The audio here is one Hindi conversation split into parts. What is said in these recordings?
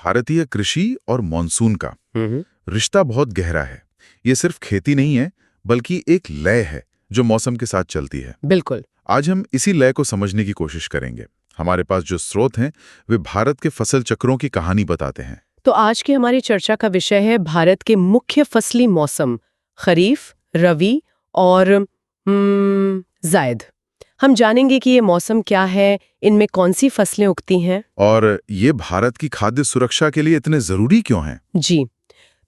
भारतीय कृषि और मॉनसून का रिश्ता बहुत गहरा है। ये सिर्फ खेती नहीं है, बल्कि एक लय है जो मौसम के साथ चलती है। बिल्कुल। आज हम इसी लय को समझने की कोशिश करेंगे। हमारे पास जो स्रोत हैं, वे भारत के फसल चक्रों की कहानी बताते हैं। तो आज की हमारी चर्चा का विषय है भारत के मुख्य फसली मौसम, खरीफ, रबी और जायद। हम जानेंगे कि ये मौसम क्या है, इनमें कौन सी फसलें उगती हैं और ये भारत की खाद्य सुरक्षा के लिए इतने जरूरी क्यों हैं? जी,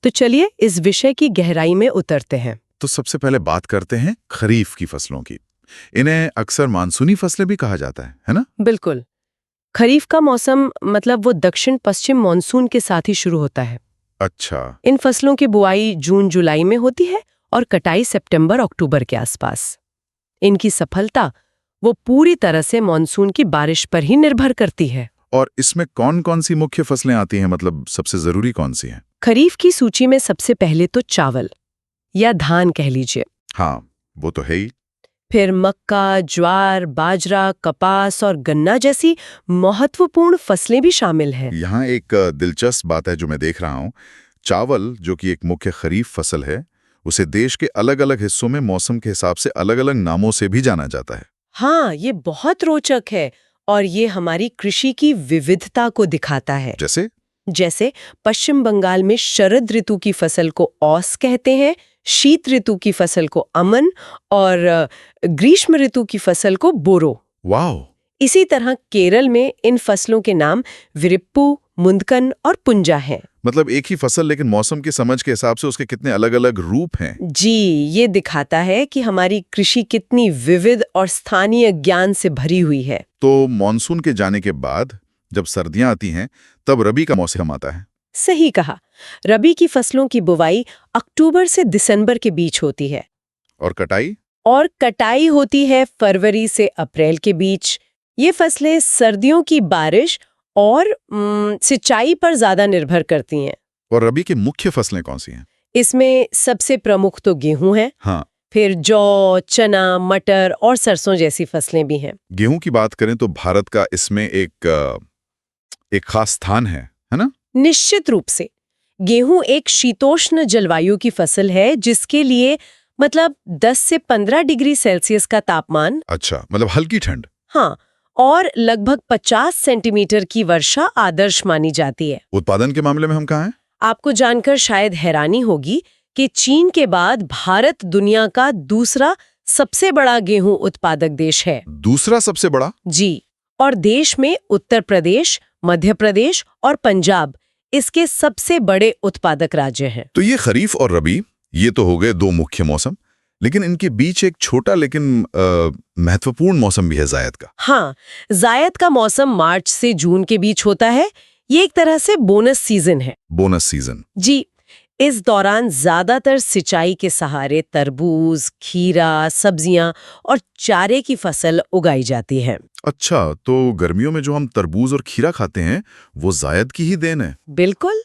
तो चलिए इस विषय की गहराई में उतरते हैं। तो सबसे पहले बात करते हैं खरीफ की फसलों की। इन्हें अक्सर मानसूनी फसलें भी कहा जाता है ना? बिल्कुल। खरीफ का मौसम मतलब वो दक्षिण पश्चिम मानसून के साथ ही शुरू होता है। अच्छा। इन फसलों की बुआई जून जुलाई में होती है और कटाई सितंबर अक्टूबर के आसपास। इनकी सफलता वो पूरी तरह से मानसून की बारिश पर ही निर्भर करती है। और इसमें कौन कौन सी मुख्य फसलें आती हैं, मतलब सबसे जरूरी कौन सी हैं? खरीफ की सूची में सबसे पहले तो चावल या धान कह लीजिए। हाँ, वो तो है ही। फिर मक्का, ज्वार, बाजरा, कपास और गन्ना जैसी महत्वपूर्ण फसलें भी शामिल हैं। यहाँ एक दिलचस्प बात है जो मैं देख रहा हूँ। चावल, जो कि एक मुख्य खरीफ फसल है, उसे देश के अलग-अलग हिस्सों में मौसम के हिसाब से अलग-अलग नामों से भी जाना जाता है। हाँ, ये बहुत रोचक है और ये हमारी कृषि की विविधता को दिखाता है। जैसे पश्चिम बंगाल में शरद ऋतु की फसल को औस कहते हैं, शीत ऋतु की फसल को अमन और ग्रीष्म ऋतु की फसल को बोरो। वाह! इसी तरह केरल में इन फसलों के नाम विरिप्पू, मुंदकन और पुंजा हैं। मतलब एक ही फसल, लेकिन मौसम की समझ के हिसाब से उसके कितने अलग-अलग रूप हैं। जी, ये दिखाता है कि हमारी कृषि कितनी विविध और स्थानीय ज्ञान से भरी हुई है। तो मॉनसून के जाने के बाद जब सर्दियां आती हैं, तब रबी का मौसम आता है। सही कहा। रबी की फसलों की बुवाई अक्टूबर से दिसंबर के बीच होती है। और कटाई? और कटाई होती है फरवरी से अप्रैल के बीच। ये फसलें सर्दियों की बारिश और सिंचाई पर ज्यादा निर्भर करती हैं। और रबी की मुख्य फसलें कौन सी हैं? इसमें सबसे प्रमुख तो गेहूं है। हाँ। फिर जौ, चना, मटर और सरसों जैसी फसलें भी हैं। गेहूं की बात करें तो भारत का इसमें एक खास स्थान है ना? निश्चित रूप से। गेहूं एक शीतोष्ण जलवायु की फसल है, जिसके लिए मतलब 10 से 15 डिग्री सेल्सियस का तापमान। अच्छा, मतलब हल्की ठंड। हाँ, और लगभग 50 सेंटीमीटर की वर्षा आदर्श मानी जाती है। उत्पादन के मामले में हम कहाँ हैं? आपको जानकर शायद हैरानी होगी कि चीन के बाद भारत दुनिया का दूसरा सबसे बड़ा गेहूं उत्पादक देश है। दूसरा सबसे बड़ा? जी, और देश में उत्तर प्रदेश, मध्य प्रदेश और पंजाब इसके सबसे बड़े उत्पादक राज्य हैं। तो ये खरीफ और रबी, ये तो हो गए दो मुख्य मौसम, लेकिन इनके बीच एक छोटा लेकिन महत्वपूर्ण मौसम भी है, जायद का। हाँ, जायद का मौसम मार्च से जून के बीच होता है। ये एक तरह से बोनस सीजन है। Bonus season? जी। इस दौरान ज्यादातर सिंचाई के सहारे तरबूज, खीरा, सब्जियां और चारे की फसल उगाई जाती है। अच्छा, तो गर्मियों में जो हम तरबूज और खीरा खाते हैं, वो जायद की ही देन है? बिल्कुल।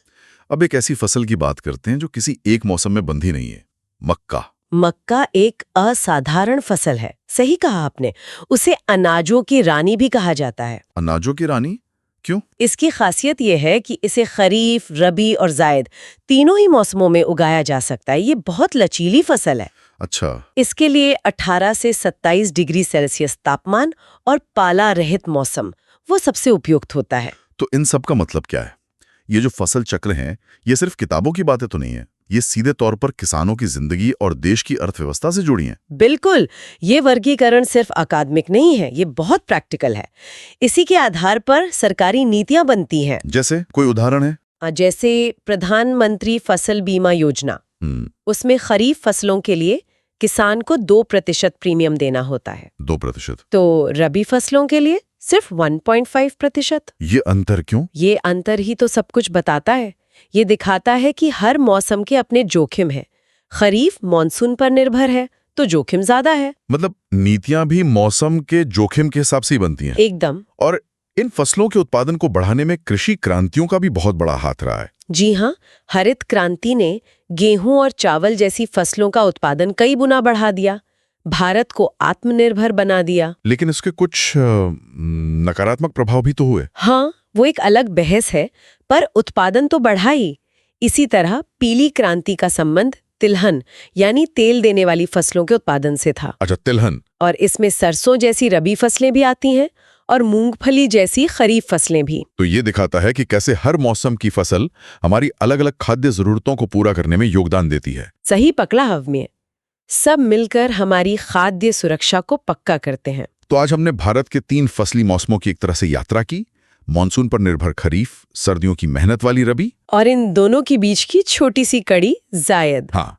अब एक ऐसी फसल की बात करते हैं जो किसी एक मौसम में बंधी नहीं है, मक्का। मक्का एक असाधारण फसल है। सही कहा आपने। उसे अनाजों की रानी भी कहा जाता है। अनाजों की रानी क्यों? इसकी खासियत यह है कि इसे खरीफ, रबी और जायद तीनों ही मौसमों में उगाया जा सकता है। ये बहुत लचीली फसल है। अच्छा। इसके लिए 18 से 27 डिग्री सेल्सियस तापमान और पाला रहित मौसम वो सबसे उपयुक्त होता है। तो इन सब का मतलब क्या है? ये जो फसल चक्र हैं, ये सिर्फ किताबों की बातें तो नहीं है, ये सीधे तौर पर किसानों की जिंदगी और देश की अर्थव्यवस्था से जुड़ी हैं। बिल्कुल, ये वर्गीकरण सिर्फ अकादमिक नहीं है, ये बहुत प्रैक्टिकल है। इसी के आधार पर सरकारी नीतियां बनती हैं। जैसे कोई उदाहरण है? जैसे प्रधानमंत्री फसल बीमा योजना। उसमें खरीफ फसलों के लिए किसान को 2% प्रीमियम देना होता है। 2%? तो रबी फसलों के लिए सिर्फ 1.5%। ये अंतर क्यों? ये अंतर ही तो सब कुछ बताता है। ये दिखाता है कि हर मौसम के अपने जोखिम हैं। खरीफ मॉनसून पर निर्भर है तो जोखिम ज्यादा है। मतलब नीतियां भी मौसम के जोखिम के हिसाब से ही बनती हैं? एकदम। और इन फसलों के उत्पादन को बढ़ाने में कृषि क्रांतियों का भी बहुत बड़ा हाथ रहा है। जी हाँ, हरित क्रांति ने गेहूं और चावल जैसी फसलों का उत्पादन कई गुना बढ़ा दिया, भारत को आत्मनिर्भर बना दिया। लेकिन इसके कुछ नकारात्मक प्रभाव भी तो हुए। हाँ, वो एक अलग बहस है, पर उत्पादन तो बढ़ा ही। इसी तरह पीली क्रांति का संबंध तिलहन यानी तेल देने वाली फसलों के उत्पादन से था। अच्छा, तिलहन। और इसमें सरसों जैसी रबी फसलें भी आती हैं और मूंगफली जैसी खरीफ फसलें भी। तो ये दिखाता है कि कैसे हर मौसम की फसल हमारी अलग अलग खाद्य जरूरतों को पूरा करने में योगदान देती है। सही पकड़ा हवमिय। सब मिलकर हमारी खाद्य सुरक्षा को पक्का करते हैं। तो आज हमने भारत के 3 फसली मौसमों की एक तरह से यात्रा की, मानसून पर निर्भर खरीफ, सर्दियों की मेहनत वाली रबी, और इन दोनों के बीच की छोटी सी कड़ी जायद। हाँ,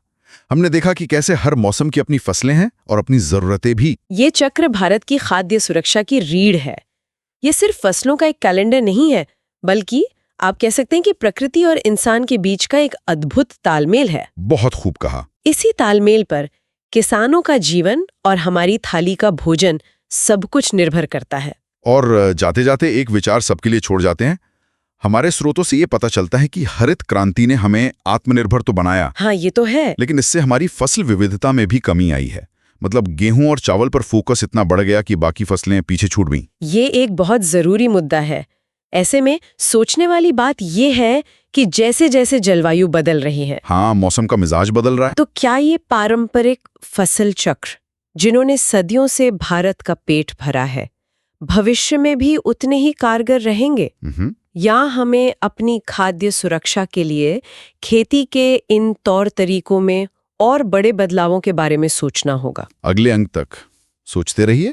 हमने देखा कि कैसे हर मौसम की अपनी फसलें हैं और अपनी जरूरतें भी। ये चक्र भारत की खाद्य सुरक्षा की रीढ़ है। ये सिर्फ फसलों का एक कैलेंडर नहीं है, बल्कि आप कह सकते हैं कि प्रकृति और इंसान के बीच का एक अद्भुत तालमेल है। बहुत खूब कहा। इसी तालमेल पर किसानों का जीवन और हमारी थाली का भोजन सब कुछ निर्भर करता है। और जाते जाते एक विचार सबके लिए छोड़ जाते हैं। हमारे स्रोतों से ये पता चलता है कि हरित क्रांति ने हमें आत्मनिर्भर तो बनाया, हाँ ये तो है, लेकिन इससे हमारी फसल विविधता में भी कमी आई है। मतलब गेहूं और चावल पर फोकस इतना बढ़ गया कि बाकी फसलें पीछे छूट गईं। ये एक बहुत जरूरी मुद्दा है। ऐसे में सोचने वाली बात ये है कि जैसे जैसे जलवायु बदल रही है, हाँ, मौसम का मिजाज बदल रहा है, तो क्या ये पारंपरिक फसल चक्र जिन्होंने सदियों से भारत का पेट भरा है, भविष्य में भी उतने ही कारगर रहेंगे? या हमें अपनी खाद्य सुरक्षा के लिए खेती के इन तौर तरीकों में और बड़े बदलावों के बारे में सोचना होगा? अगले अंक तक सोचते रहिए।